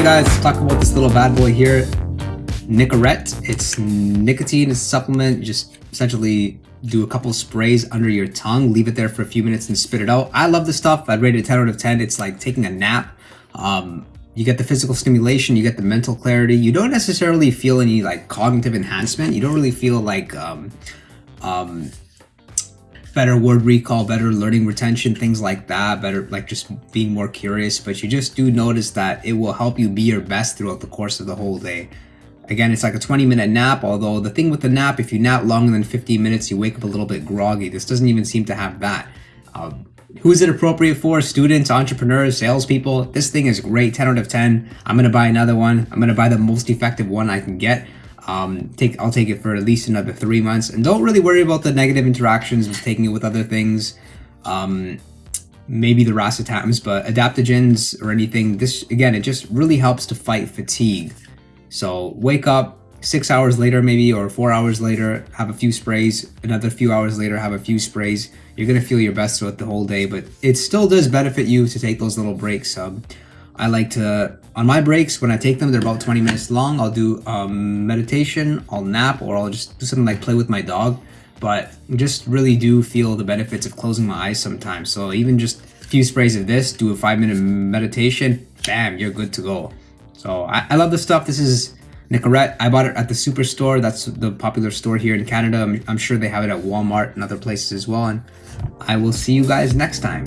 guys, let's talk about this little bad boy here, NICORETTE. It's nicotine supplement. You just essentially do a couple sprays under your tongue, leave it there for a few minutes and spit it out. I love this stuff. I'd rate it 10 out of 10. It's like taking a nap. You get the physical stimulation, you get the mental clarity. You don't necessarily feel any like cognitive enhancement. You don't really feel like better word recall, better learning retention, things like that, better like just being more curious, but you just do notice that it will help you be your best throughout the course of the whole day. Again, it's like a 20-minute nap, although the thing with the nap, if you nap longer than 15 minutes, you wake up a little bit groggy. This doesn't even seem to have that. Who is it appropriate for? Students, entrepreneurs, salespeople. This thing is great, 10 out of 10. I'm gonna buy another one. I'm gonna buy the most effective one I can get. I'll take it for at least another 3 months, and don't really worry about the negative interactions with taking it with other things. Maybe the racetams, but adaptogens or anything. This, again, it just really helps to fight fatigue. So wake up 6 hours later, maybe, or 4 hours later, have a few sprays, another few hours later, have a few sprays. You're gonna feel your best throughout the whole day, but it still does benefit you to take those little breaks. I like to, on my breaks, when I take them, they're about 20 minutes long. I'll do meditation, I'll nap, or I'll just do something like play with my dog. But just really do feel the benefits of closing my eyes sometimes. So even just a few sprays of this, do a 5-minute meditation, bam, you're good to go. So I love this stuff. This is NICORETTE. I bought it at the Superstore. That's the popular store here in Canada. I'm sure they have it at Walmart and other places as well. And I will see you guys next time.